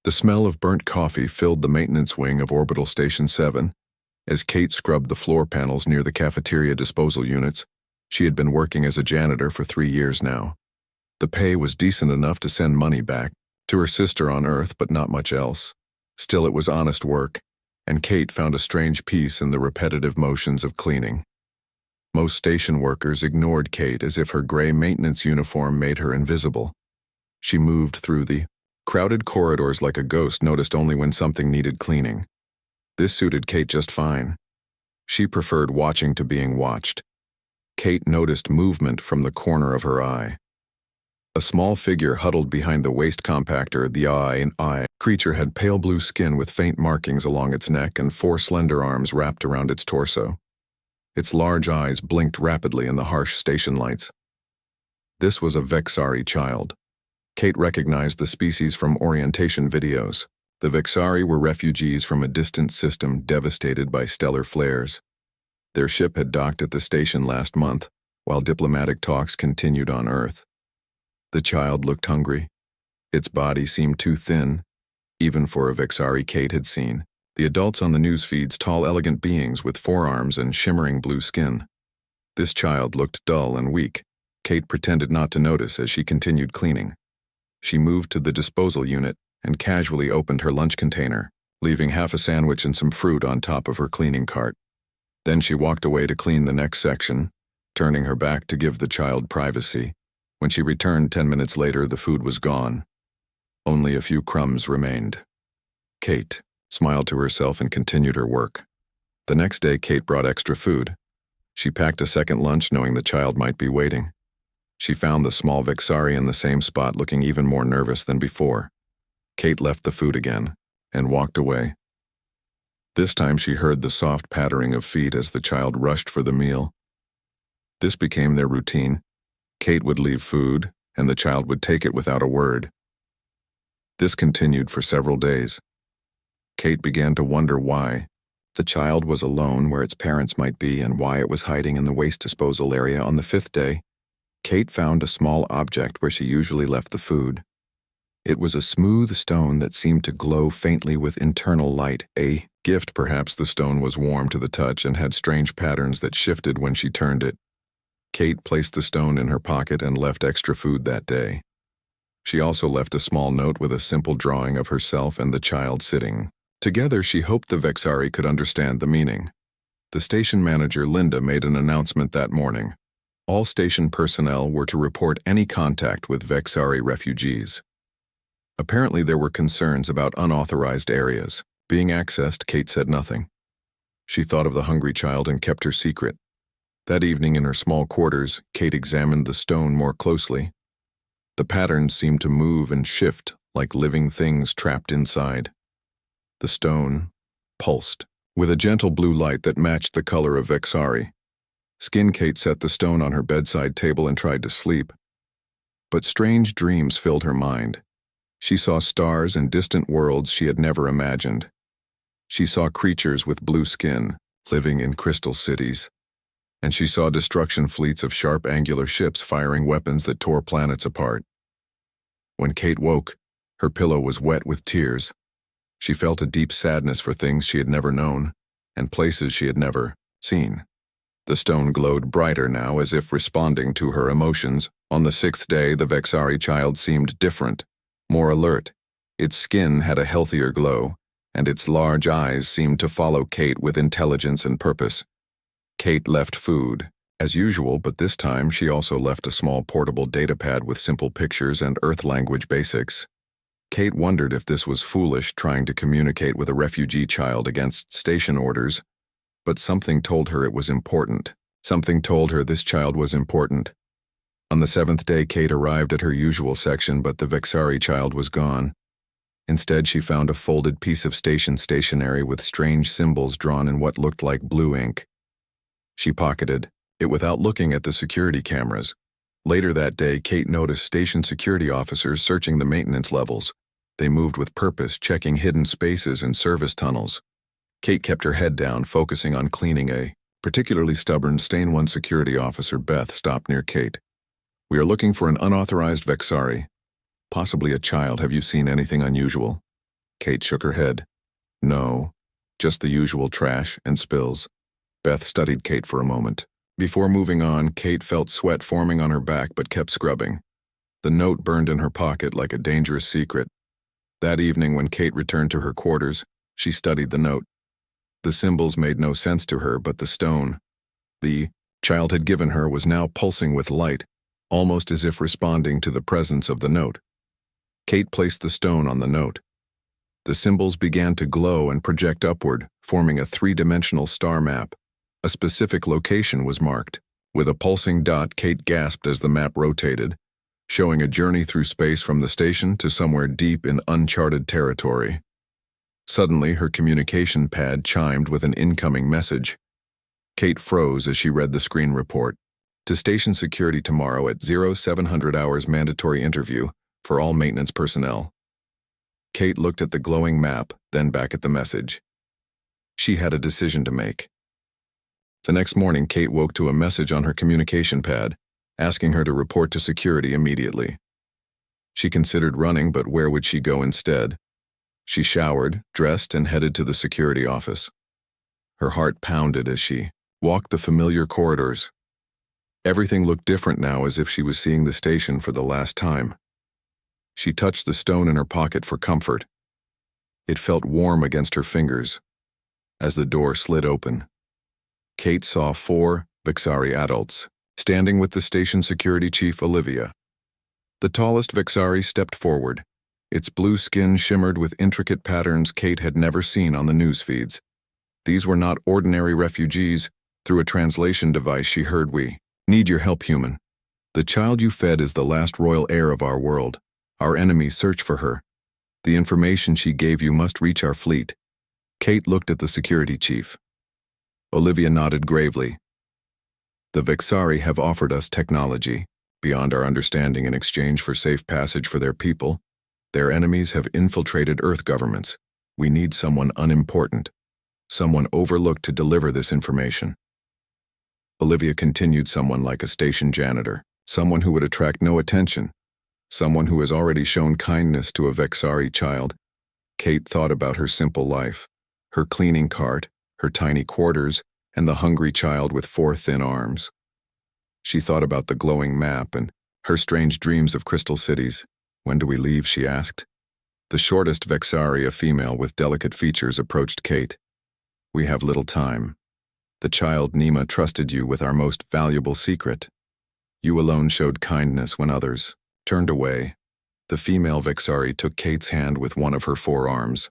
The smell of burnt coffee filled the maintenance wing of Orbital Station 7. As Kate scrubbed the floor panels near the cafeteria disposal units, she had been working as a janitor for 3 years now. The pay was decent enough to send money back to her sister on Earth, but not much else. Still, it was honest work, and Kate found a strange peace in the repetitive motions of cleaning. Most station workers ignored Kate as if her gray maintenance uniform made her invisible. She moved through the crowded corridors like a ghost, noticed only when something needed cleaning. This suited Kate just fine. She preferred watching to being watched. Kate noticed movement from the corner of her eye. A small figure huddled behind the waste compactor. The eye creature had pale blue skin with faint markings along its neck and 4 slender arms wrapped around its torso. Its large eyes blinked rapidly in the harsh station lights. This was a Vexari child. Kate recognized the species from orientation videos. The Vexari were refugees from a distant system devastated by stellar flares. Their ship had docked at the station last month, while diplomatic talks continued on Earth. The child looked hungry. Its body seemed too thin, even for a Vexari Kate had seen. The adults on the news feeds, tall, elegant beings with forearms and shimmering blue skin. This child looked dull and weak. Kate pretended not to notice as she continued cleaning. She moved to the disposal unit and casually opened her lunch container, leaving half a sandwich and some fruit on top of her cleaning cart. Then she walked away to clean the next section, turning her back to give the child privacy. When she returned 10 minutes later, the food was gone. Only a few crumbs remained. Kate smiled to herself and continued her work. The next day, Kate brought extra food. She packed a second lunch knowing the child might be waiting. She found the small Vexari in the same spot, looking even more nervous than before. Kate left the food again and walked away. This time she heard the soft pattering of feet as the child rushed for the meal. This became their routine. Kate would leave food, and the child would take it without a word. This continued for several days. Kate began to wonder why. The child was alone where its parents might be and why it was hiding in the waste disposal area. On the 5th day, Kate found a small object where she usually left the food. It was a smooth stone that seemed to glow faintly with internal light. A gift, perhaps. The stone was warm to the touch and had strange patterns that shifted when she turned it. Kate placed the stone in her pocket and left extra food that day. She also left a small note with a simple drawing of herself and the child sitting. Together, she hoped the Vexari could understand the meaning. The station manager, Linda, made an announcement that morning. All station personnel were to report any contact with Vexari refugees. Apparently, there were concerns about unauthorized areas being accessed. Kate said nothing. She thought of the hungry child and kept her secret. That evening in her small quarters, Kate examined the stone more closely. The patterns seemed to move and shift like living things trapped inside. The stone pulsed with a gentle blue light that matched the color of Vexari. Kate set the stone on her bedside table and tried to sleep. But strange dreams filled her mind. She saw stars and distant worlds she had never imagined. She saw creatures with blue skin living in crystal cities. And she saw destruction fleets of sharp angular ships firing weapons that tore planets apart. When Kate woke, her pillow was wet with tears. She felt a deep sadness for things she had never known, and places she had never seen. The stone glowed brighter now, as if responding to her emotions. On the 6th day, the Vexari child seemed different, more alert. Its skin had a healthier glow, and its large eyes seemed to follow Kate with intelligence and purpose. Kate left food, as usual, but this time she also left a small portable datapad with simple pictures and Earth language basics. Kate wondered if this was foolish, trying to communicate with a refugee child against station orders, but something told her it was important. Something told her this child was important. On the 7th day, Kate arrived at her usual section, but the Vexari child was gone. Instead, she found a folded piece of station stationery with strange symbols drawn in what looked like blue ink. She pocketed it without looking at the security cameras. Later that day, Kate noticed station security officers searching the maintenance levels. They moved with purpose, checking hidden spaces and service tunnels. Kate kept her head down, focusing on cleaning. A particularly stubborn Stain 1 security officer, Beth, stopped near Kate. "We are looking for an unauthorized Vexari. Possibly a child. Have you seen anything unusual?" Kate shook her head. No, just the usual trash and spills. Beth studied Kate for a moment. Before moving on, Kate felt sweat forming on her back but kept scrubbing. The note burned in her pocket like a dangerous secret. That evening, when Kate returned to her quarters, she studied the note. The symbols made no sense to her, but the stone the child had given her was now pulsing with light, almost as if responding to the presence of the note. Kate placed the stone on the note. The symbols began to glow and project upward, forming a three-dimensional star map. A specific location was marked. With a pulsing dot, Kate gasped as the map rotated, showing a journey through space from the station to somewhere deep in uncharted territory. Suddenly, her communication pad chimed with an incoming message. Kate froze as she read the screen report. To station security tomorrow at 0700 hours mandatory interview for all maintenance personnel. Kate looked at the glowing map, then back at the message. She had a decision to make. The next morning, Kate woke to a message on her communication pad, asking her to report to security immediately. She considered running, but where would she go instead? She showered, dressed, and headed to the security office. Her heart pounded as she walked the familiar corridors. Everything looked different now, as if she was seeing the station for the last time. She touched the stone in her pocket for comfort. It felt warm against her fingers. As the door slid open, Kate saw 4 Vexari adults, standing with the station security chief, Olivia. The tallest Vexari stepped forward. Its blue skin shimmered with intricate patterns Kate had never seen on the news feeds. These were not ordinary refugees. Through a translation device, she heard, "We need your help, human. The child you fed is the last royal heir of our world. Our enemies search for her. The information she gave you must reach our fleet." Kate looked at the security chief. Olivia nodded gravely. "The Vexari have offered us technology, beyond our understanding, in exchange for safe passage for their people. Their enemies have infiltrated Earth governments. We need someone unimportant, someone overlooked to deliver this information." Olivia continued, "Someone like a station janitor, someone who would attract no attention, someone who has already shown kindness to a Vexari child." Kate thought about her simple life, her cleaning cart, her tiny quarters, and the hungry child with 4 thin arms. She thought about the glowing map and her strange dreams of crystal cities. "When do we leave?" she asked. The shortest Vexari, a female with delicate features, approached Kate. "We have little time. The child Nima trusted you with our most valuable secret. You alone showed kindness when others turned away." The female Vexari took Kate's hand with one of her 4 arms.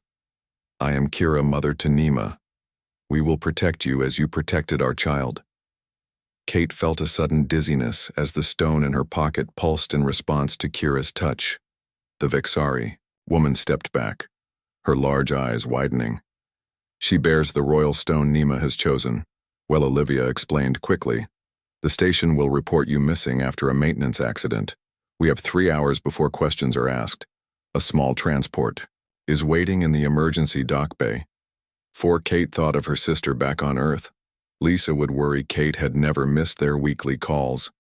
"I am Kira, mother to Nima. We will protect you as you protected our child." Kate felt a sudden dizziness as the stone in her pocket pulsed in response to Kira's touch. The Vexari woman stepped back, her large eyes widening. "She bears the royal stone Nima has chosen." Well, Olivia explained quickly. "The station will report you missing after a maintenance accident. We have 3 hours before questions are asked. A small transport is waiting in the emergency dock bay." For Kate thought of her sister back on Earth. Lisa would worry Kate had never missed their weekly calls.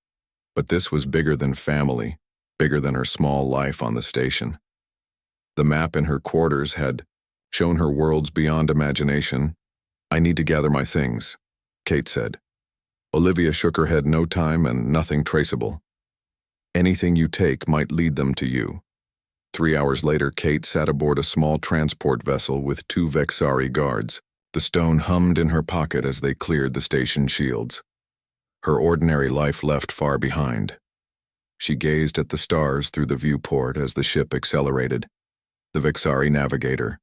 But this was bigger than family, bigger than her small life on the station. The map in her quarters had shown her worlds beyond imagination. "I need to gather my things," Kate said. Olivia shook her head. "No time and nothing traceable. Anything you take might lead them to you." 3 hours later, Kate sat aboard a small transport vessel with 2 Vexari guards. The stone hummed in her pocket as they cleared the station shields. Her ordinary life left far behind. She gazed at the stars through the viewport as the ship accelerated. The Vexari navigator,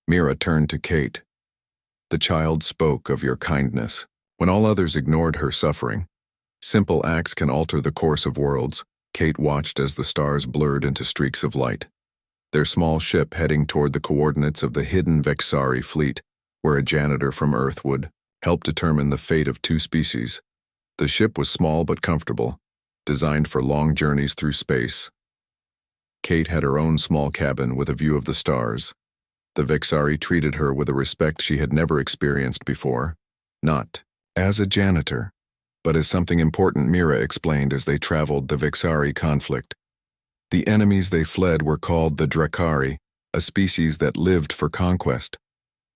Mira, turned to Kate. "The child spoke of your kindness. When all others ignored her suffering, simple acts can alter the course of worlds." Kate watched as the stars blurred into streaks of light. Their small ship heading toward the coordinates of the hidden Vexari fleet, where a janitor from Earth would help determine the fate of 2 species. The ship was small but comfortable, designed for long journeys through space. Kate had her own small cabin with a view of the stars. The Vexari treated her with a respect she had never experienced before. Not as a janitor, but as something important, Mira explained as they traveled the Vexari conflict. The enemies they fled were called the Drakari, a species that lived for conquest.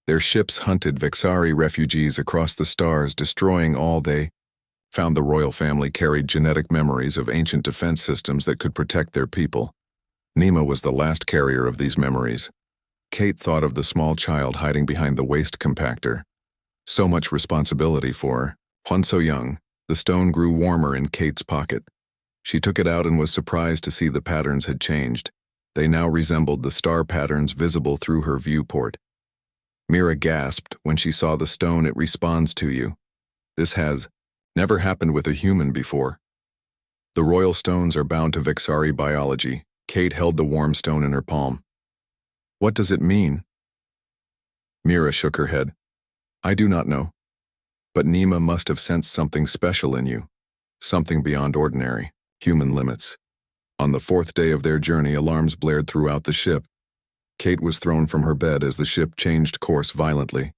Their ships hunted Vexari refugees across the stars, destroying all they found. The royal family carried genetic memories of ancient defense systems that could protect their people. Nima was the last carrier of these memories. Kate thought of the small child hiding behind the waste compactor. So much responsibility for her. When so young, the stone grew warmer in Kate's pocket. She took it out and was surprised to see the patterns had changed. They now resembled the star patterns visible through her viewport. Mira gasped when she saw the stone. It responds to you. This has never happened with a human before. The royal stones are bound to Vexari biology. Kate held the warm stone in her palm. What does it mean? Mira shook her head. I do not know. But Nima must have sensed something special in you. Something beyond ordinary, human limits. On the fourth day of their journey, alarms blared throughout the ship. Kate was thrown from her bed as the ship changed course violently.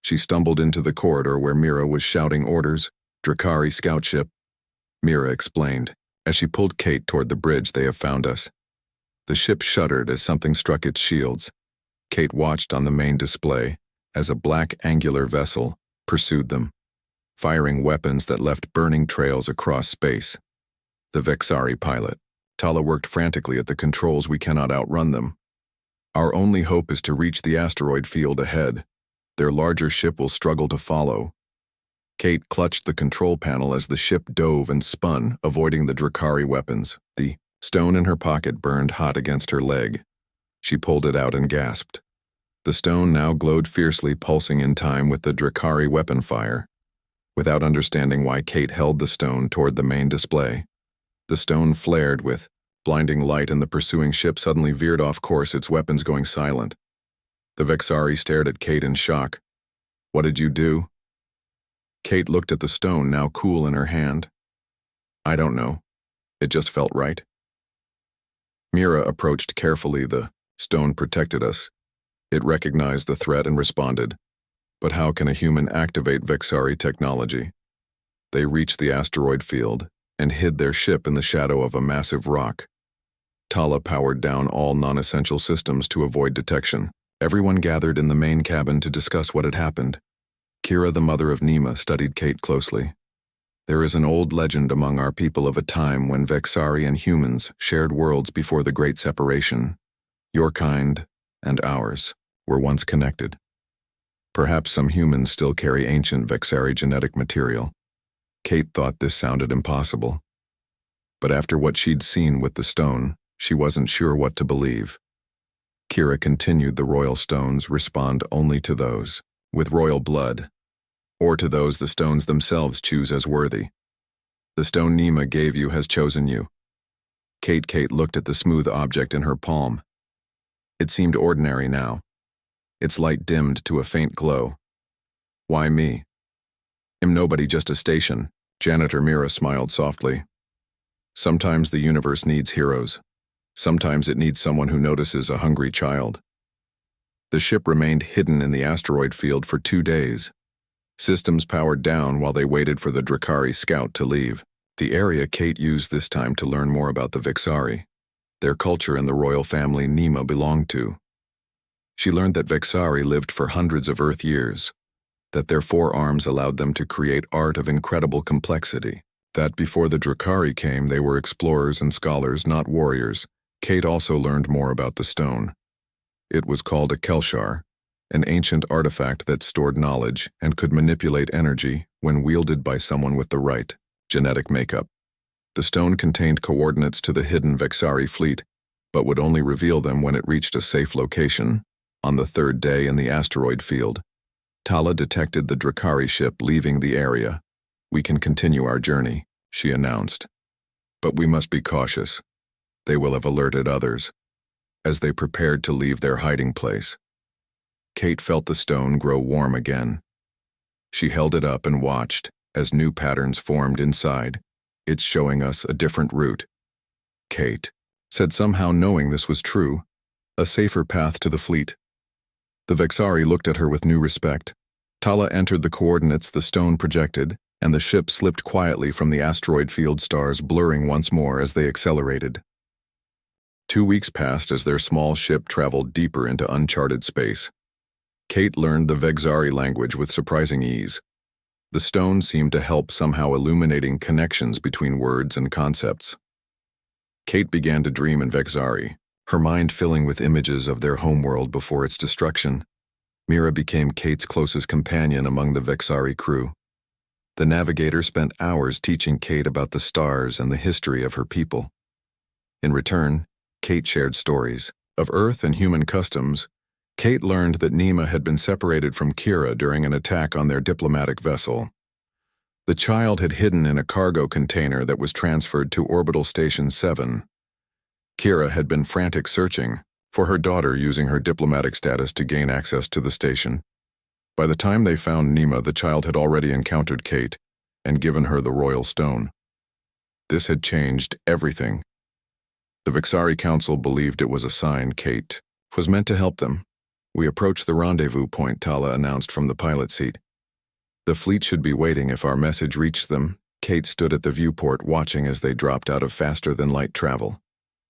She stumbled into the corridor where Mira was shouting orders. Drakari scout ship. Mira explained, as she pulled Kate toward the bridge. They have found us. The ship shuddered as something struck its shields. Kate watched on the main display as a black angular vessel pursued them, firing weapons that left burning trails across space. The Vexari pilot. Tala worked frantically at the controls. We cannot outrun them. Our only hope is to reach the asteroid field ahead. Their larger ship will struggle to follow. Kate clutched the control panel as the ship dove and spun, avoiding the Drakari weapons. The stone in her pocket burned hot against her leg. She pulled it out and gasped. The stone now glowed fiercely, pulsing in time with the Drakari weapon fire. Without understanding why, Kate held the stone toward the main display. The stone flared with blinding light, and the pursuing ship suddenly veered off course, its weapons going silent. The Vexari stared at Kate in shock. What did you do? Kate looked at the stone, now cool in her hand. I don't know. It just felt right. Mira approached carefully. The stone protected us. It recognized the threat and responded. But how can a human activate Vexari technology? They reached the asteroid field and hid their ship in the shadow of a massive rock. Tala powered down all non-essential systems to avoid detection. Everyone gathered in the main cabin to discuss what had happened. Kira, the mother of Nima, studied Kate closely. There is an old legend among our people of a time when Vexari and humans shared worlds before the Great Separation. Your kind and ours were once connected. Perhaps some humans still carry ancient Vexari genetic material. Kate thought this sounded impossible. But after what she'd seen with the stone, she wasn't sure what to believe. Kira continued. The royal stones respond only to those with royal blood, or to those the stones themselves choose as worthy. The stone Nima gave you has chosen you. Kate looked at the smooth object in her palm. It seemed ordinary now. Its light dimmed to a faint glow. Why me? I'm nobody, just a station. Janitor. Mira smiled softly. Sometimes the universe needs heroes. Sometimes it needs someone who notices a hungry child. The ship remained hidden in the asteroid field for 2 days. Systems powered down while they waited for the Drakari scout to leave. The area Kate used this time to learn more about the Vexari, their culture and the royal family Nima belonged to. She learned that Vexari lived for hundreds of Earth years, that their 4 arms allowed them to create art of incredible complexity, that before the Drakari came they were explorers and scholars, not warriors. Kate also learned more about the stone. It was called a Kelshar, an ancient artifact that stored knowledge and could manipulate energy when wielded by someone with the right genetic makeup. The stone contained coordinates to the hidden Vexari fleet, but would only reveal them when it reached a safe location. On the 3rd day in the asteroid field, Tala detected the Drakari ship leaving the area. We can continue our journey, she announced. But we must be cautious. They will have alerted others, as they prepared to leave their hiding place. Kate felt the stone grow warm again. She held it up and watched as new patterns formed inside. It's showing us a different route. Kate said, somehow knowing this was true, a safer path to the fleet. The Vexari looked at her with new respect. Tala entered the coordinates the stone projected, and the ship slipped quietly from the asteroid field, stars blurring once more as they accelerated. 2 weeks passed as their small ship traveled deeper into uncharted space. Kate learned the Vexari language with surprising ease. The stone seemed to help, somehow illuminating connections between words and concepts. Kate began to dream in Vexari, her mind filling with images of their homeworld before its destruction. Mira became Kate's closest companion among the Vexari crew. The navigator spent hours teaching Kate about the stars and the history of her people. In return, Kate shared stories of Earth and human customs. Kate learned that Nema had been separated from Kira during an attack on their diplomatic vessel. The child had hidden in a cargo container that was transferred to Orbital Station 7. Kira had been frantic searching for her daughter, using her diplomatic status to gain access to the station. By the time they found Nema, the child had already encountered Kate and given her the royal stone. This had changed everything. The Vexari Council believed it was a sign Kate was meant to help them. "We approach the rendezvous point," Tala announced from the pilot seat. "The fleet should be waiting if our message reached them." Kate stood at the viewport watching as they dropped out of faster-than-light travel.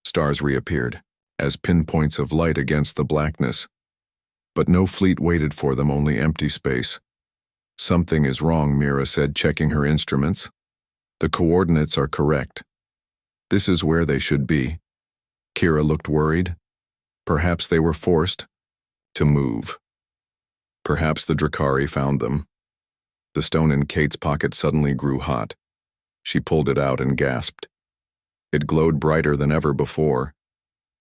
Stars reappeared as pinpoints of light against the blackness. But no fleet waited for them, only empty space. "Something is wrong," Mira said, checking her instruments. "The coordinates are correct. This is where they should be." Kira looked worried. Perhaps they were forced to move. Perhaps the Drakari found them. The stone in Kate's pocket suddenly grew hot. She pulled it out and gasped. It glowed brighter than ever before,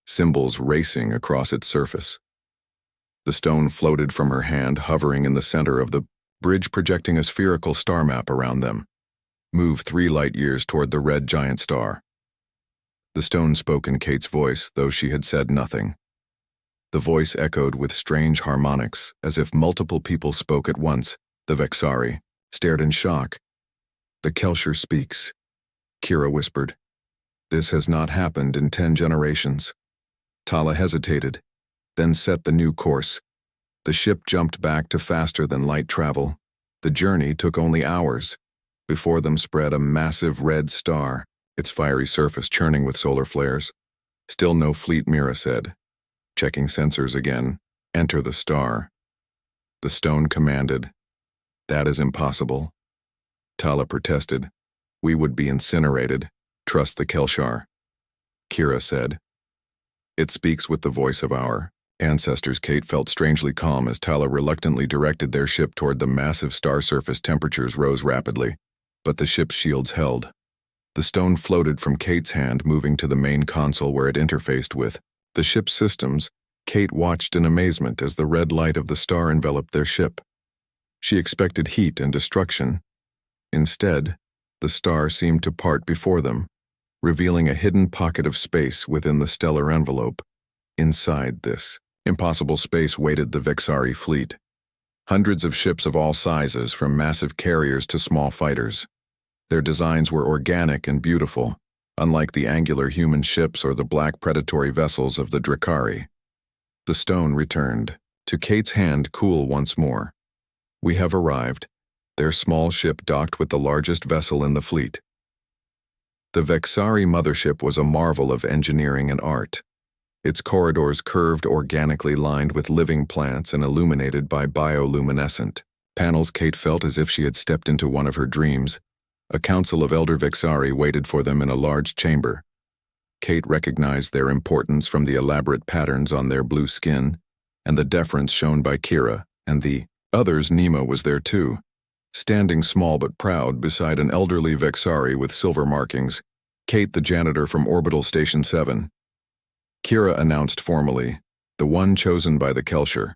symbols racing across its surface. The stone floated from her hand, hovering in the center of the bridge, projecting a spherical star map around them. "Move 3 light years toward the red giant star." The stone spoke in Kate's voice, though she had said nothing. The voice echoed with strange harmonics, as if multiple people spoke at once. The Vexari stared in shock. "The Kelshur speaks," Kira whispered. "This has not happened in 10 generations." Tala hesitated, then set the new course. The ship jumped back to faster-than-light travel. The journey took only hours. Before them spread a massive red star, its fiery surface churning with solar flares. "Still no fleet," Mira said. Checking sensors again. "Enter the star." The stone commanded. "That is impossible." Tala protested. "We would be incinerated. Trust the Kelshar." Kira said. "It speaks with the voice of our ancestors." Kate felt strangely calm as Tala reluctantly directed their ship toward the massive star surface. Temperatures rose rapidly, but the ship's shields held. The stone floated from Kate's hand, moving to the main console where it interfaced with the ship's systems. Kate watched in amazement as the red light of the star enveloped their ship. She expected heat and destruction. Instead, the star seemed to part before them, revealing a hidden pocket of space within the stellar envelope. Inside this impossible space waited the Vexari fleet. Hundreds of ships of all sizes, from massive carriers to small fighters. Their designs were organic and beautiful, unlike the angular human ships or the black predatory vessels of the Drakari. The stone returned to Kate's hand, cool once more. "We have arrived." Their small ship docked with the largest vessel in the fleet. The Vexari mothership was a marvel of engineering and art. Its corridors curved organically, lined with living plants and illuminated by bioluminescent panels. Kate felt as if she had stepped into one of her dreams. A council of elder Vexari waited for them in a large chamber. Kate recognized their importance from the elaborate patterns on their blue skin and the deference shown by Kira and the others. Nema was there too, standing small but proud beside an elderly Vexari with silver markings. "Kate, the janitor from Orbital Station 7. Kira announced formally, "The one chosen by the Kelshur.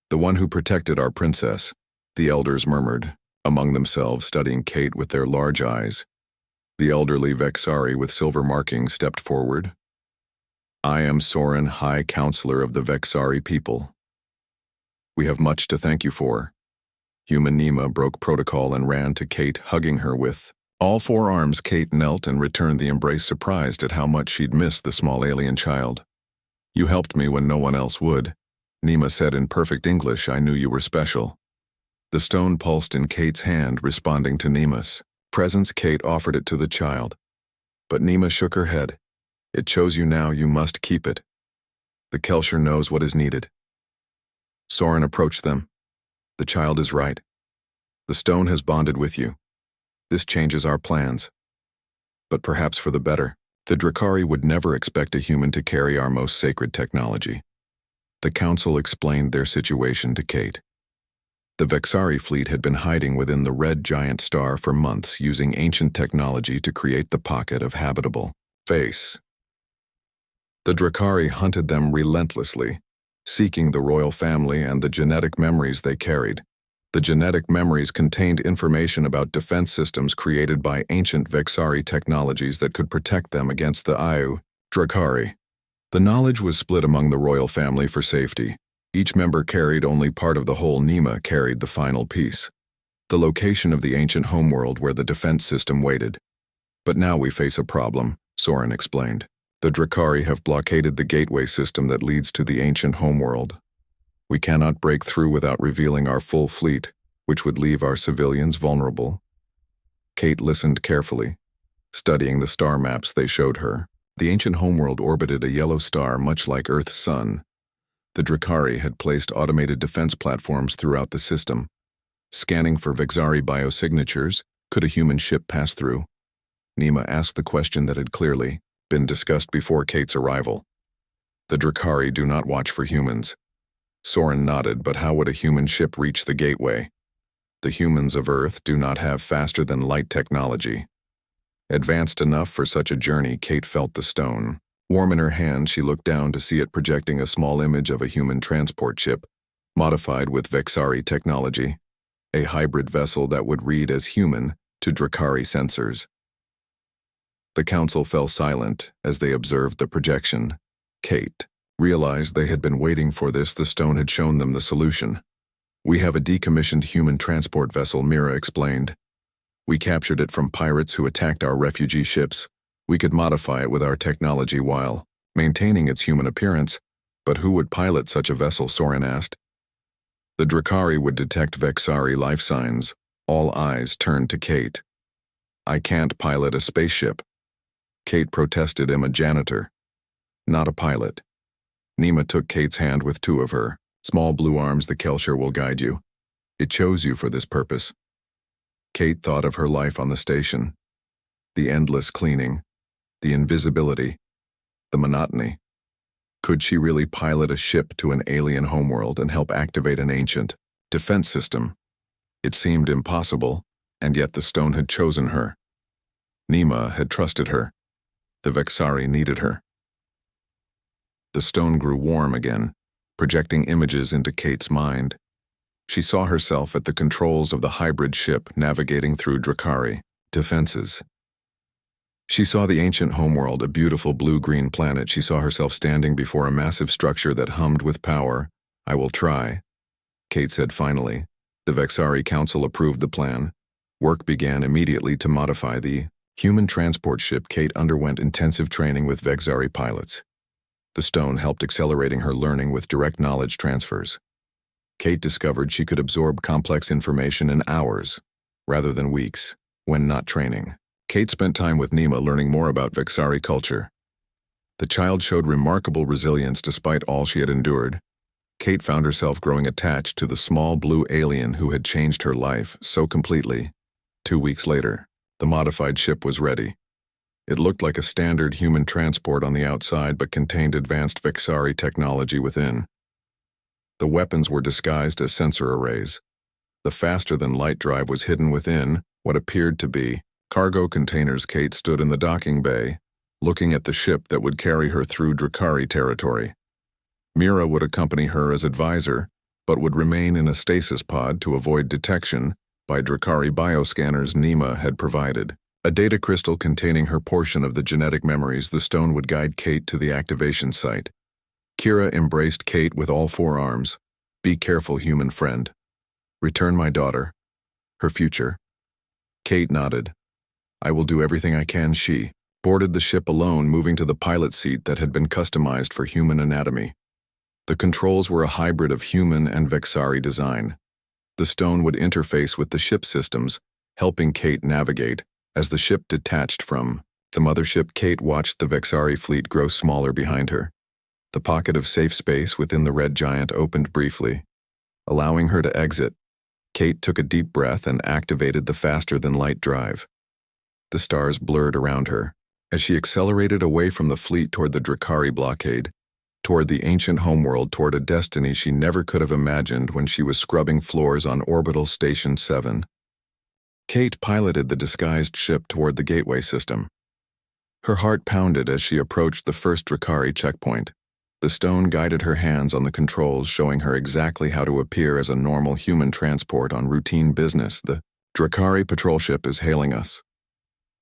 The one who protected our princess." The elders murmured among themselves, studying Kate with their large eyes. The elderly Vexari with silver markings stepped forward. "I am Soren, High Counselor of the Vexari people. We have much to thank you for." Human Nema broke protocol and ran to Kate, hugging her with all 4 arms. Kate knelt and returned the embrace, surprised at how much she'd missed the small alien child. "You helped me when no one else would," Nema said in perfect English. "I knew you were special." The stone pulsed in Kate's hand, responding to Nema's presence. Kate offered it to the child, but Nema shook her head. It chose you now, you must keep it. The Kelcher knows what is needed. Soren approached them. The child is right. The stone has bonded with you. This changes our plans. But perhaps for the better. The Drakari would never expect a human to carry our most sacred technology. The council explained their situation to Kate. The Vexari fleet had been hiding within the red giant star for months, using ancient technology to create the pocket of habitable space. The Drakari hunted them relentlessly, seeking the royal family and the genetic memories they carried. The genetic memories contained information about defense systems created by ancient Vexari technologies that could protect them against the Ayu Drakari. The knowledge was split among the royal family for safety. Each member carried only part of the whole. Nima carried the final piece, the location of the ancient homeworld where the defense system waited. But now we face a problem, Soren explained. The Drakari have blockaded the gateway system that leads to the ancient homeworld. We cannot break through without revealing our full fleet, which would leave our civilians vulnerable. Kate listened carefully, studying the star maps they showed her. The ancient homeworld orbited a yellow star much like Earth's sun. The Drakari had placed automated defense platforms throughout the system. Scanning for Vexari biosignatures, could a human ship pass through? Nima asked the question that had clearly been discussed before Kate's arrival. The Drakari do not watch for humans. Soren nodded, but how would a human ship reach the gateway? The humans of Earth do not have faster-than-light technology. Advanced enough for such a journey, Kate felt the stone. Warm in her hand, she looked down to see it projecting a small image of a human transport ship, modified with Vexari technology, a hybrid vessel that would read as human to Drakari sensors. The council fell silent as they observed the projection. Kate realized they had been waiting for this. The stone had shown them the solution. We have a decommissioned human transport vessel, Mira explained. We captured it from pirates who attacked our refugee ships. We could modify it with our technology while maintaining its human appearance, but who would pilot such a vessel, Soren asked. The Drakari would detect Vexari life signs. All eyes turned to Kate. I can't pilot a spaceship. Kate protested. I'm a janitor, not a pilot. Nima took Kate's hand with two of her small blue arms. The Kelcher will guide you. It chose you for this purpose. Kate thought of her life on the station. The endless cleaning, the invisibility, the monotony. Could she really pilot a ship to an alien homeworld and help activate an ancient defense system? It seemed impossible, and yet the stone had chosen her. Nima had trusted her. The Vexari needed her. The stone grew warm again, projecting images into Kate's mind. She saw herself at the controls of the hybrid ship navigating through Drakari defenses. She saw the ancient homeworld, a beautiful blue-green planet. She saw herself standing before a massive structure that hummed with power. I will try, Kate said finally. The Vexari Council approved the plan. Work began immediately to modify the human transport ship. Kate underwent intensive training with Vexari pilots. The stone helped accelerating her learning with direct knowledge transfers. Kate discovered she could absorb complex information in hours, rather than weeks, when not training. Kate spent time with Nima learning more about Vexari culture. The child showed remarkable resilience despite all she had endured. Kate found herself growing attached to the small blue alien who had changed her life so completely. 2 weeks later, the modified ship was ready. It looked like a standard human transport on the outside but contained advanced Vexari technology within. The weapons were disguised as sensor arrays. The faster-than-light drive was hidden within what appeared to be cargo containers. Kate stood in the docking bay, looking at the ship that would carry her through Drakari territory. Mira would accompany her as advisor, but would remain in a stasis pod to avoid detection by Drakari bioscanners Nima had provided. A data crystal containing her portion of the genetic memories. The stone would guide Kate to the activation site. Kira embraced Kate with all 4 arms. Be careful, human friend. Return my daughter. Her future. Kate nodded. I will do everything I can. She boarded the ship alone, moving to the pilot seat that had been customized for human anatomy. The controls were a hybrid of human and Vexari design. The stone would interface with the ship systems, helping Kate navigate as the ship detached from The mothership, Kate watched the Vexari fleet grow smaller behind her. The pocket of safe space within the red giant opened briefly, allowing her to exit. Kate took a deep breath and activated the faster-than-light drive. The stars blurred around her as she accelerated away from the fleet toward the Drakari blockade, toward the ancient homeworld, toward a destiny she never could have imagined when she was scrubbing floors on Orbital Station 7. Kate piloted the disguised ship toward the gateway system. Her heart pounded as she approached the first Drakari checkpoint. The stone guided her hands on the controls, showing her exactly how to appear as a normal human transport on routine business. The Drakari patrol ship is hailing us.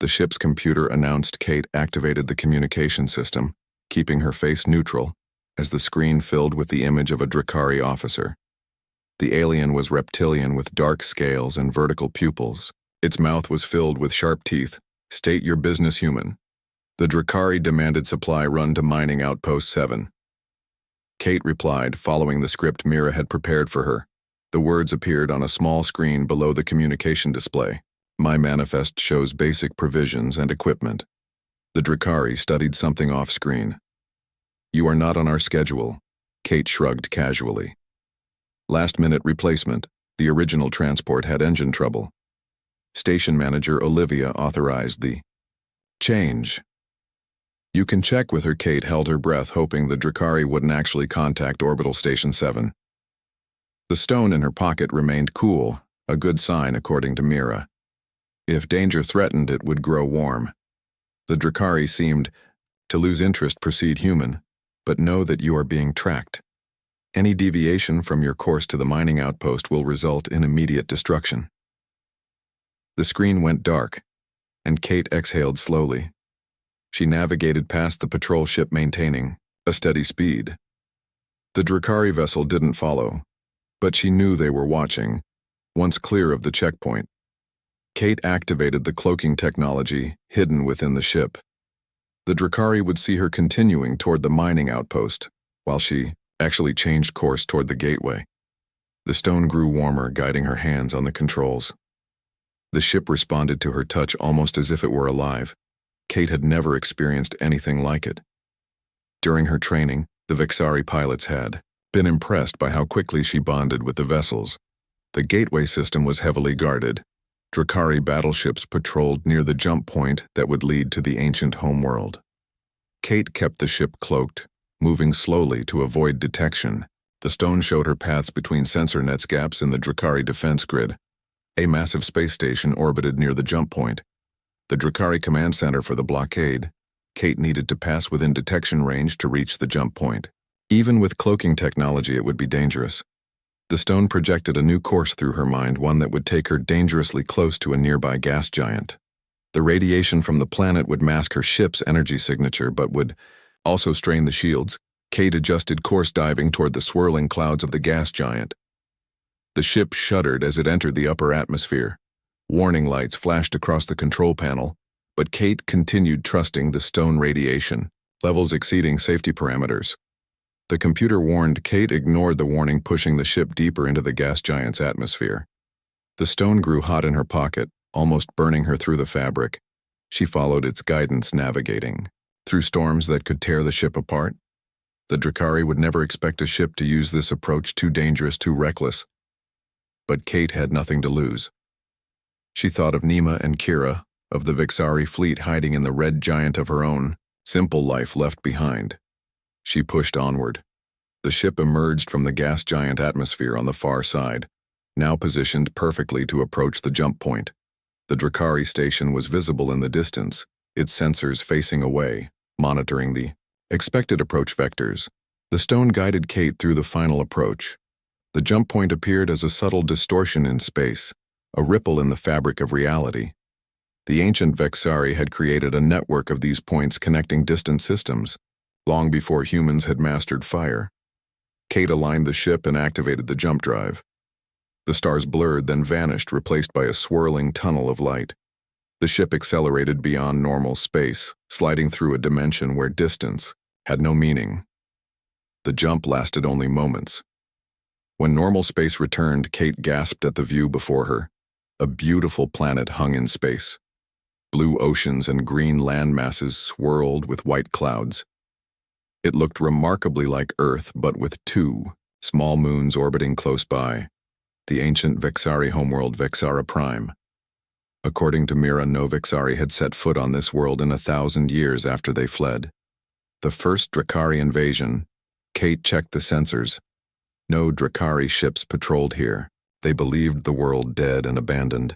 The ship's computer announced. Kate activated the communication system, keeping her face neutral, as the screen filled with the image of a Drakari officer. The alien was reptilian with dark scales and vertical pupils. Its mouth was filled with sharp teeth. State your business, human. The Drakari demanded supply run to Mining Outpost 7. Kate replied, following the script Mira had prepared for her. The words appeared on a small screen below the communication display. My manifest shows basic provisions and equipment. The Drakari studied something off-screen. You are not on our schedule, Kate shrugged casually. Last-minute replacement. The original transport had engine trouble. Station manager Olivia authorized the change. You can check with her. Kate held her breath, hoping the Drakari wouldn't actually contact Orbital Station 7. The stone in her pocket remained cool, a good sign according to Mira. If danger threatened, it would grow warm. The Drakari seemed to lose interest. Proceed, human, but know that you are being tracked. Any deviation from your course to the mining outpost will result in immediate destruction. The screen went dark, and Kate exhaled slowly. She navigated past the patrol ship, maintaining a steady speed. The Drakari vessel didn't follow, but she knew they were watching. Once clear of the checkpoint, Kate activated the cloaking technology hidden within the ship. The Drakari would see her continuing toward the mining outpost, while she actually changed course toward the gateway. The stone grew warmer, guiding her hands on the controls. The ship responded to her touch almost as if it were alive. Kate had never experienced anything like it. During her training, the Vexari pilots had been impressed by how quickly she bonded with the vessels. The gateway system was heavily guarded. Drakari battleships patrolled near the jump point that would lead to the ancient homeworld. Kate kept the ship cloaked, moving slowly to avoid detection. The stone showed her paths between sensor nets, gaps in the Drakari defense grid. A massive space station orbited near the jump point. The Drakari command center for the blockade. Kate needed to pass within detection range to reach the jump point. Even with cloaking technology, it would be dangerous. The stone projected a new course through her mind, one that would take her dangerously close to a nearby gas giant. The radiation from the planet would mask her ship's energy signature, but would also strain the shields. Kate adjusted course, diving toward the swirling clouds of the gas giant. The ship shuddered as it entered the upper atmosphere. Warning lights flashed across the control panel, but Kate continued trusting the stone radiation, levels exceeding safety parameters. The computer warned. Kate ignored the warning, pushing the ship deeper into the gas giant's atmosphere. The stone grew hot in her pocket, almost burning her through the fabric. She followed its guidance, navigating through storms that could tear the ship apart. The Drakari would never expect a ship to use this approach, too dangerous, too reckless. But Kate had nothing to lose. She thought of Nima and Kira, of the Vexari fleet hiding in the red giant of her own simple life left behind. She pushed onward. The ship emerged from the gas giant atmosphere on the far side, now positioned perfectly to approach the jump point. The Drakari station was visible in the distance, its sensors facing away, monitoring the expected approach vectors. The stone guided Kate through the final approach. The jump point appeared as a subtle distortion in space, a ripple in the fabric of reality. The ancient Vexari had created a network of these points connecting distant systems, long before humans had mastered fire. Kate aligned the ship and activated the jump drive. The stars blurred, then vanished, replaced by a swirling tunnel of light. The ship accelerated beyond normal space, sliding through a dimension where distance had no meaning. The jump lasted only moments. When normal space returned, Kate gasped at the view before her. A beautiful planet hung in space. Blue oceans and green land masses swirled with white clouds. It looked remarkably like Earth, but with two small moons orbiting close by, the ancient Vexari homeworld Vexara Prime. According to Mira, no Vexari had set foot on this world in 1,000 years after they fled. The first Drakari invasion. Kate checked the sensors. No Drakari ships patrolled here. They believed the world dead and abandoned.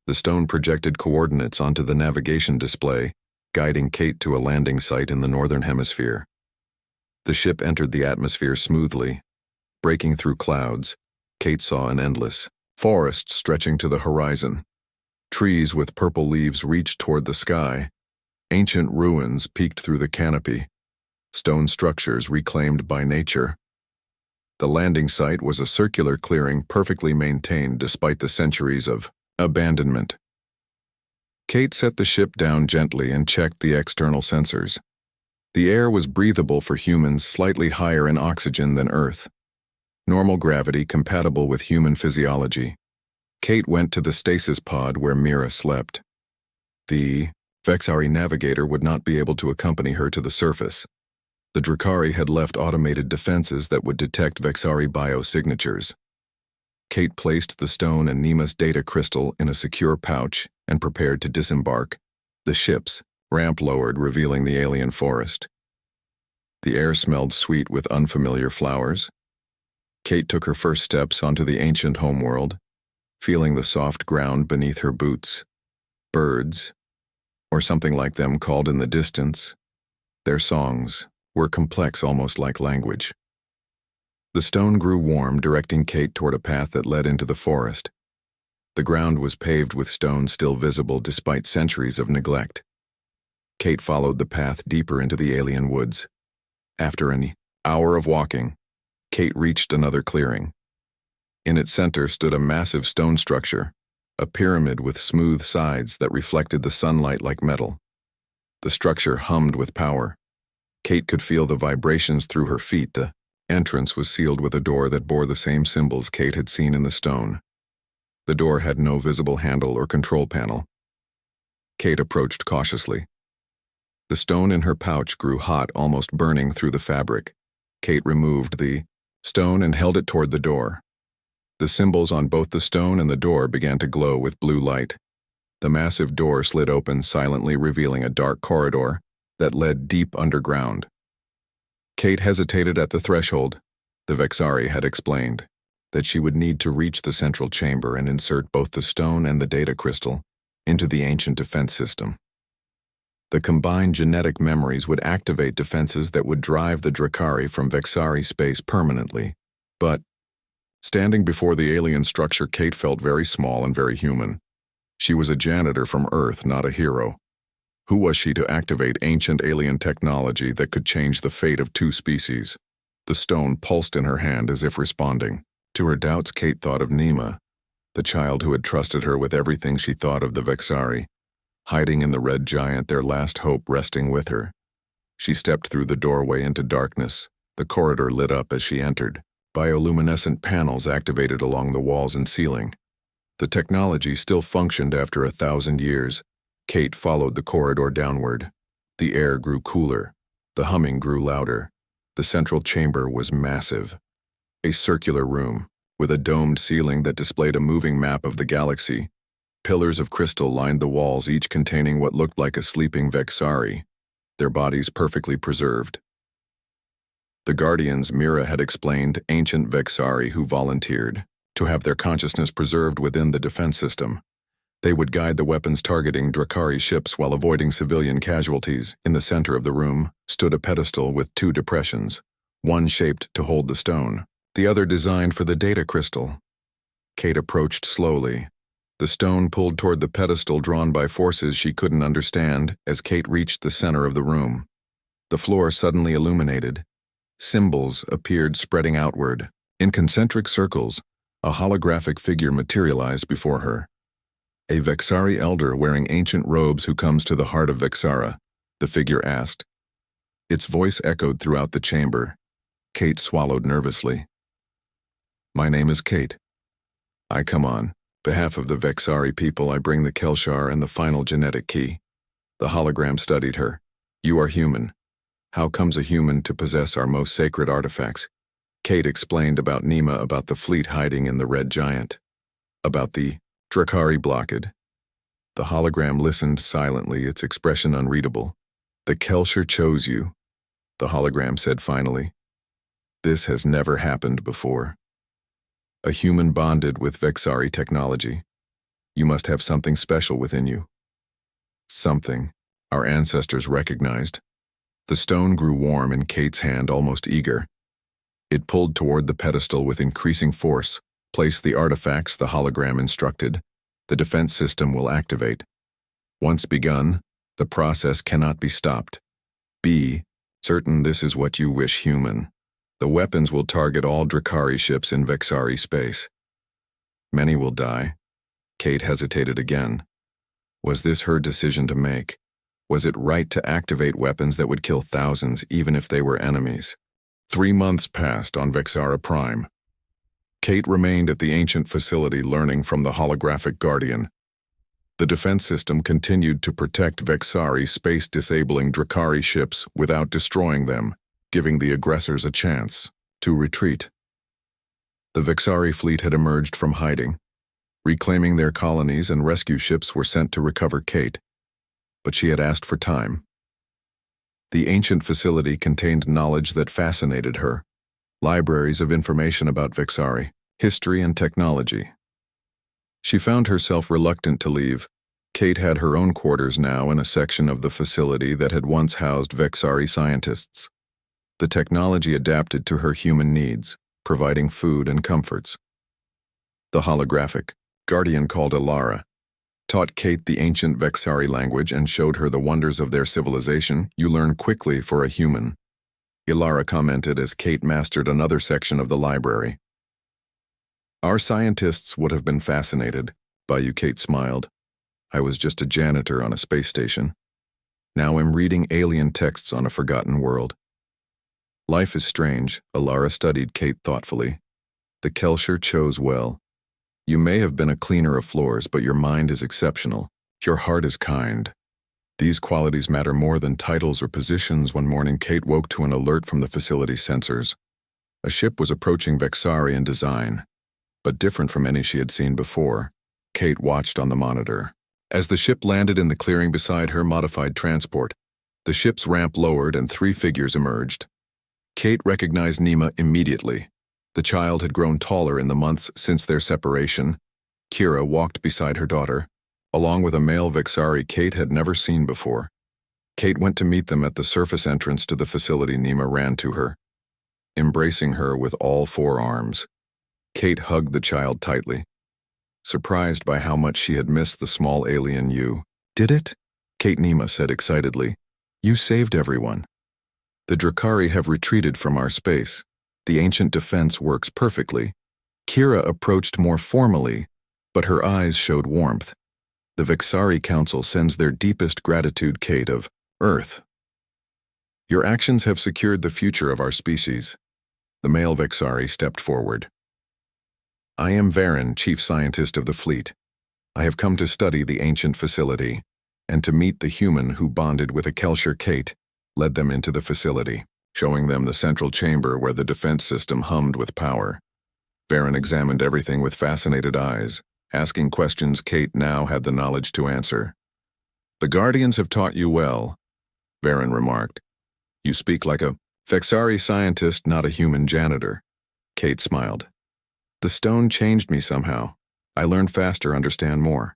The stone projected coordinates onto the navigation display, guiding Kate to a landing site in the northern hemisphere. The ship entered the atmosphere smoothly. Breaking through clouds, Kate saw an endless forest stretching to the horizon. Trees with purple leaves reached toward the sky. Ancient ruins peeked through the canopy. Stone structures reclaimed by nature. The landing site was a circular clearing perfectly maintained despite the centuries of abandonment. Kate set the ship down gently and checked the external sensors. The air was breathable for humans, slightly higher in oxygen than Earth. Normal gravity compatible with human physiology. Kate went to the stasis pod where Mira slept. The Vexari navigator would not be able to accompany her to the surface. The Drakari had left automated defenses that would detect Vexari biosignatures. Kate placed the stone and Nima's data crystal in a secure pouch and prepared to disembark. The ship's ramp lowered, revealing the alien forest. The air smelled sweet with unfamiliar flowers. Kate took her first steps onto the ancient homeworld, feeling the soft ground beneath her boots. Birds, or something like them called in the distance. Their songs were complex, almost like language. The stone grew warm, directing Kate toward a path that led into the forest. The ground was paved with stone still visible despite centuries of neglect. Kate followed the path deeper into the alien woods. After an hour of walking, Kate reached another clearing. In its center stood a massive stone structure, a pyramid with smooth sides that reflected the sunlight like metal. The structure hummed with power. Kate could feel the vibrations through her feet. The entrance was sealed with a door that bore the same symbols Kate had seen in the stone. The door had no visible handle or control panel. Kate approached cautiously. The stone in her pouch grew hot, almost burning through the fabric. Kate removed the stone and held it toward the door. The symbols on both the stone and the door began to glow with blue light. The massive door slid open, silently revealing a dark corridor that led deep underground. Kate hesitated at the threshold. The Vexari had explained that she would need to reach the central chamber and insert both the stone and the data crystal into the ancient defense system. The combined genetic memories would activate defenses that would drive the Drakari from Vexari space permanently. But, standing before the alien structure, Kate felt very small and very human. She was a janitor from Earth, not a hero. Who was she to activate ancient alien technology that could change the fate of two species? The stone pulsed in her hand as if responding. To her doubts, Kate thought of Nima, the child who had trusted her with everything she thought of the Vexari, hiding in the red giant, their last hope resting with her. She stepped through the doorway into darkness. The corridor lit up as she entered. Bioluminescent panels activated along the walls and ceiling. The technology still functioned after 1,000 years. Kate followed the corridor downward. The air grew cooler. The humming grew louder. The central chamber was massive. A circular room, with a domed ceiling that displayed a moving map of the galaxy. Pillars of crystal lined the walls, each containing what looked like a sleeping Vexari, their bodies perfectly preserved. The Guardians, Mira had explained, ancient Vexari who volunteered to have their consciousness preserved within the defense system. They would guide the weapons targeting Drakari ships while avoiding civilian casualties. In the center of the room stood a pedestal with two depressions, one shaped to hold the stone, the other designed for the data crystal. Kate approached slowly. The stone pulled toward the pedestal, drawn by forces she couldn't understand. As Kate reached the center of the room, the floor suddenly illuminated. Symbols appeared, spreading outward. In concentric circles, a holographic figure materialized before her. A Vexari elder wearing ancient robes who comes to the heart of Vexara, the figure asked. Its voice echoed throughout the chamber. Kate swallowed nervously. My name is Kate. I come on Behalf of the Vexari people, I bring the Kelshar and the final genetic key. The hologram studied her. You are human. How comes a human to possess our most sacred artifacts? Kate explained about Nima, about the fleet hiding in the Red Giant, about the Drakari blockade. The hologram listened silently, its expression unreadable. The Kelshar chose you, the hologram said finally. This has never happened before. A human bonded with Vexari technology. You must have something special within you. Something our ancestors recognized. The stone grew warm in Kate's hand, almost eager. It pulled toward the pedestal with increasing force. Place the artifacts, the hologram instructed. The defense system will activate. Once begun, the process cannot be stopped. Be certain this is what you wish, human. The weapons will target all Drakari ships in Vexari space. Many will die. Kate hesitated again. Was this her decision to make? Was it right to activate weapons that would kill thousands, even if they were enemies? 3 months passed on Vexara Prime. Kate remained at the ancient facility learning from the holographic guardian. The defense system continued to protect Vexari space-disabling Drakari ships without destroying them, giving the aggressors a chance to retreat. The Vexari fleet had emerged from hiding. Reclaiming their colonies, and rescue ships were sent to recover Kate. But she had asked for time. The ancient facility contained knowledge that fascinated her. Libraries of information about Vexari, history and technology. She found herself reluctant to leave. Kate had her own quarters now in a section of the facility that had once housed Vexari scientists. The technology adapted to her human needs, providing food and comforts. The holographic guardian called Ilara taught Kate the ancient Vexari language and showed her the wonders of their civilization. You learn quickly for a human. Ilara commented as Kate mastered another section of the library. Our scientists would have been fascinated by you, Kate smiled. I was just a janitor on a space station. Now I'm reading alien texts on a forgotten world. Life is strange, Ilara studied Kate thoughtfully. The Kelshar chose well. You may have been a cleaner of floors, but your mind is exceptional. Your heart is kind. These qualities matter more than titles or positions. One morning, Kate woke to an alert from the facility sensors. A ship was approaching Vexari in design, but different from any she had seen before. Kate watched on the monitor. As the ship landed in the clearing beside her modified transport, the ship's ramp lowered and 3 figures emerged. Kate recognized Nima immediately. The child had grown taller in the months since their separation. Kira walked beside her daughter, along with a male Vexari Kate had never seen before. Kate went to meet them at the surface entrance to the facility. Nima ran to her, embracing her with all 4 arms. Kate hugged the child tightly, surprised by how much she had missed the small alien. You did it? Kate, Nima said excitedly. You saved everyone. The Drakari have retreated from our space. The ancient defense works perfectly. Kira approached more formally, but her eyes showed warmth. The Vexari Council sends their deepest gratitude, Kate of Earth. Your actions have secured the future of our species. The male Vexari stepped forward. I am Varen, chief scientist of the fleet. I have come to study the ancient facility, and to meet the human who bonded with a Kelshar. Kate led them into the facility, showing them the central chamber where the defense system hummed with power. Varen examined everything with fascinated eyes, asking questions Kate now had the knowledge to answer. The Guardians have taught you well, Varen remarked. You speak like a Vexari scientist, not a human janitor. Kate smiled. The stone changed me somehow. I learned faster, understand more.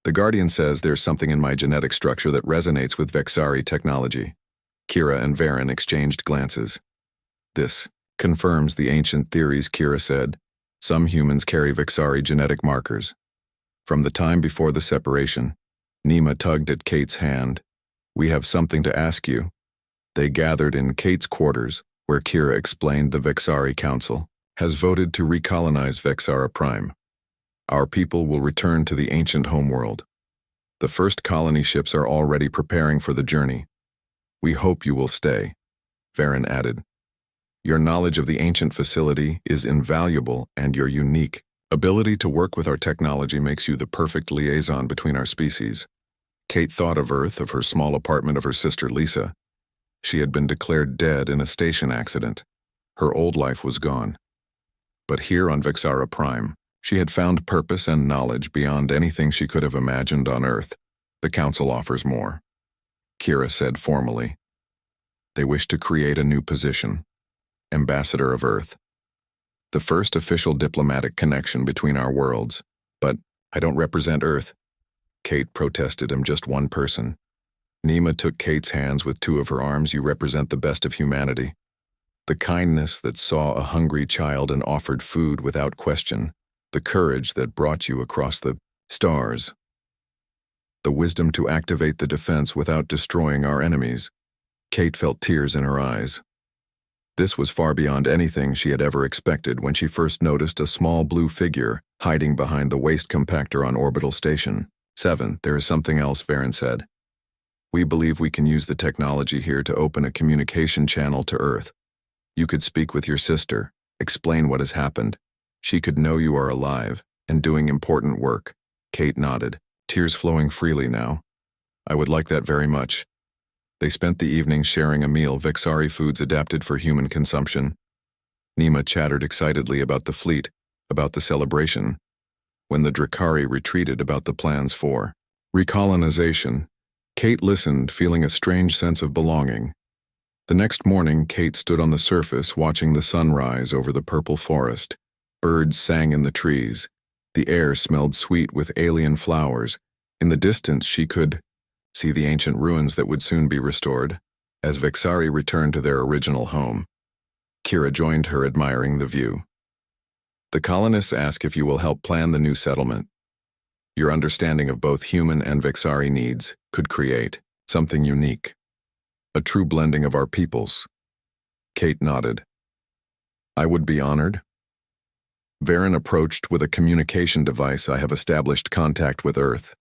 The Guardian says there's something in my genetic structure that resonates with Vexari technology. Kira and Varen exchanged glances. This confirms the ancient theories, Kira said. Some humans carry Vexari genetic markers. From the time before the separation, Nima tugged at Kate's hand. We have something to ask you. They gathered in Kate's quarters, where Kira explained the Vexari Council has voted to recolonize Vexara Prime. Our people will return to the ancient homeworld. The first colony ships are already preparing for the journey. We hope you will stay, Varen added. Your knowledge of the ancient facility is invaluable, and you're unique, Ability to work with our technology makes you the perfect liaison between our species. Kate thought of Earth, of her small apartment, of her sister Lisa. She had been declared dead in a station accident. Her old life was gone. But here on Vexara Prime, she had found purpose and knowledge beyond anything she could have imagined on Earth. The Council offers more, Kira said formally. They wish to create a new position, Ambassador of Earth. The first official diplomatic connection between our worlds. But I don't represent Earth. Kate protested. I'm just one person. Nima took Kate's hands with two of her arms. You represent the best of humanity. The kindness that saw a hungry child and offered food without question. The courage that brought you across the stars. The wisdom to activate the defense without destroying our enemies. Kate felt tears in her eyes. This was far beyond anything she had ever expected when she first noticed a small blue figure hiding behind the waste compactor on Orbital Station 7. There is something else, Varen said. We believe we can use the technology here to open a communication channel to Earth. You could speak with your sister, explain what has happened. She could know you are alive and doing important work. Kate nodded, tears flowing freely now. I would like that very much. They spent the evening sharing a meal, Vexari foods adapted for human consumption. Nima chattered excitedly about the fleet, about the celebration. When the Drakari retreated, about the plans for recolonization. Kate listened, feeling a strange sense of belonging. The next morning, Kate stood on the surface watching the sun rise over the purple forest. Birds sang in the trees. The air smelled sweet with alien flowers. In the distance, she could see the ancient ruins that would soon be restored. As Vexari returned to their original home, Kira joined her, admiring the view. The colonists ask if you will help plan the new settlement. Your understanding of both human and Vexari needs could create something unique. A true blending of our peoples. Kate nodded. I would be honored. Varen approached with a communication device. I have established contact with Earth.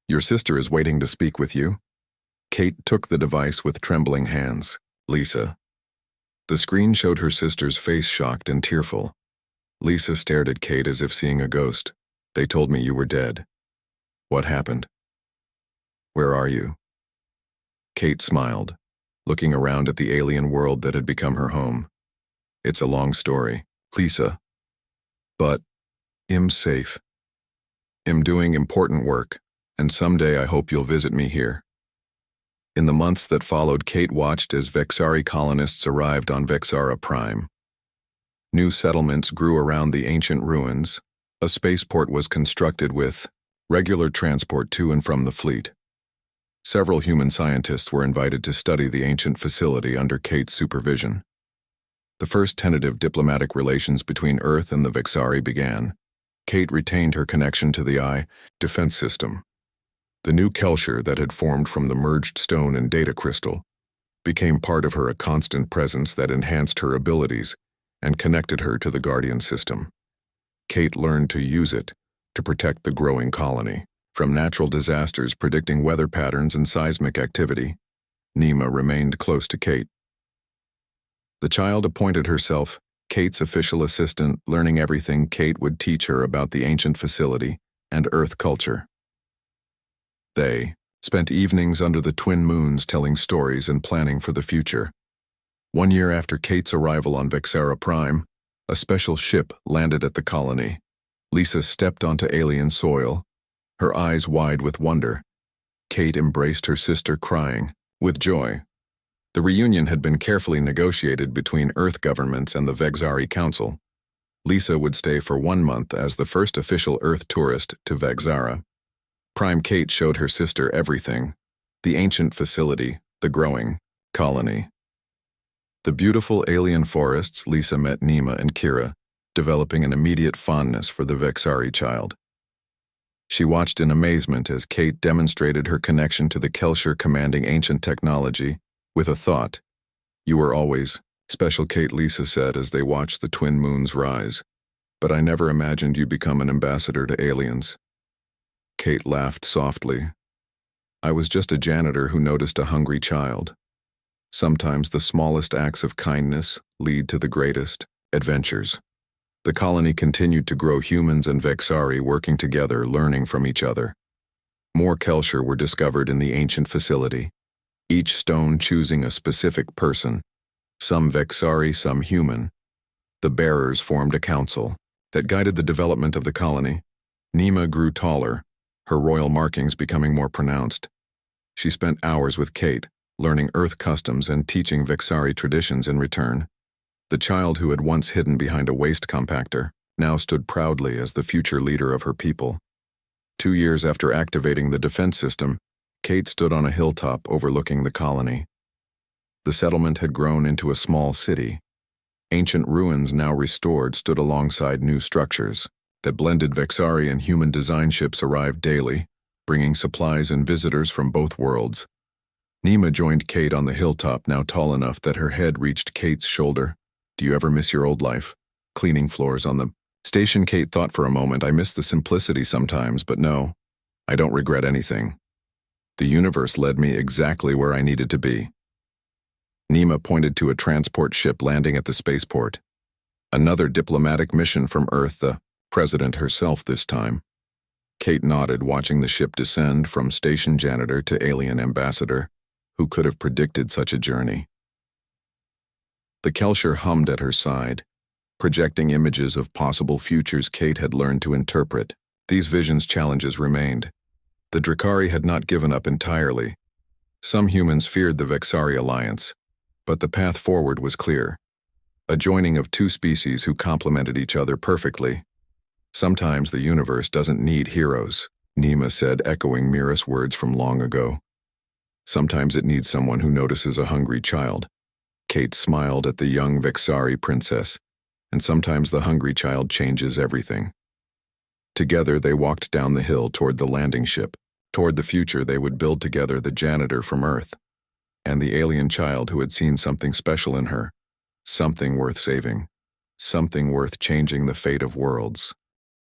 Your sister is waiting to speak with you. Kate took the device with trembling hands. Lisa. The screen showed her sister's face, shocked and tearful. Lisa stared at Kate as if seeing a ghost. They told me you were dead. What happened? Where are you? Kate smiled, looking around at the alien world that had become her home. It's a long story, Lisa. But I'm safe. I'm doing important work. And someday I hope you'll visit me here. In the months that followed, Kate watched as Vexari colonists arrived on Vexara Prime. New settlements grew around the ancient ruins. A spaceport was constructed with regular transport to and from the fleet. Several human scientists were invited to study the ancient facility under Kate's supervision. The first tentative diplomatic relations between Earth and the Vexari began. Kate retained her connection to the defense system. The new Kelshire that had formed from the merged stone and data crystal became part of her, a constant presence that enhanced her abilities and connected her to the Guardian system. Kate learned to use it to protect the growing colony from natural disasters, predicting weather patterns and seismic activity. Nima remained close to Kate. The child appointed herself Kate's official assistant, learning everything Kate would teach her about the ancient facility and Earth culture. They spent evenings under the twin moons telling stories and planning for the future. 1 year after Kate's arrival on Vexara Prime, a special ship landed at the colony. Lisa stepped onto alien soil, her eyes wide with wonder. Kate embraced her sister, crying with joy. The reunion had been carefully negotiated between Earth governments and the Vexari Council. Lisa would stay for 1 month as the first official Earth tourist to Vexara. Prime Kate showed her sister everything: the ancient facility, the growing colony. The beautiful alien forests. Lisa met Nima and Kira, developing an immediate fondness for the Vexari child. She watched in amazement as Kate demonstrated her connection to the Kelshire, commanding ancient technology, with a thought. You were always special, Kate, Lisa said as they watched the twin moons rise. But I never imagined you'd become an ambassador to aliens. Kate laughed softly. I was just a janitor who noticed a hungry child. Sometimes the smallest acts of kindness lead to the greatest adventures. The colony continued to grow, humans and Vexari working together, learning from each other. More Kelshur were discovered in the ancient facility, each stone choosing a specific person, some Vexari, some human. The bearers formed a council that guided the development of the colony. Nima grew taller, her royal markings becoming more pronounced. She spent hours with Kate, learning Earth customs and teaching Vexari traditions in return. The child who had once hidden behind a waste compactor now stood proudly as the future leader of her people. 2 years after activating the defense system, Kate stood on a hilltop overlooking the colony. The settlement had grown into a small city. Ancient ruins, now restored, stood alongside new structures that blended. Vexari and human design ships arrived daily, bringing supplies and visitors from both worlds. Nima joined Kate on the hilltop, now tall enough that her head reached Kate's shoulder. "Do you ever miss your old life? Cleaning floors on the station?" Kate thought for a moment. "I miss the simplicity sometimes, but no, I don't regret anything. The universe led me exactly where I needed to be." Nima pointed to a transport ship landing at the spaceport. Another diplomatic mission from Earth, the president herself this time. Kate nodded, watching the ship descend from station janitor to alien ambassador. Who could have predicted such a journey? The Kelshur hummed at her side, projecting images of possible futures Kate had learned to interpret. These visions' challenges remained. The Drakari had not given up entirely. Some humans feared the Vexari alliance, but the path forward was clear. A joining of two species who complemented each other perfectly. "Sometimes the universe doesn't need heroes," Nima said, echoing Mira's words from long ago. "Sometimes it needs someone who notices a hungry child." Kate smiled at the young Vexari princess, "and sometimes the hungry child changes everything." Together they walked down the hill toward the landing ship. Toward the future they would build together, the janitor from Earth, and the alien child who had seen something special in her. Something worth saving. Something worth changing the fate of worlds.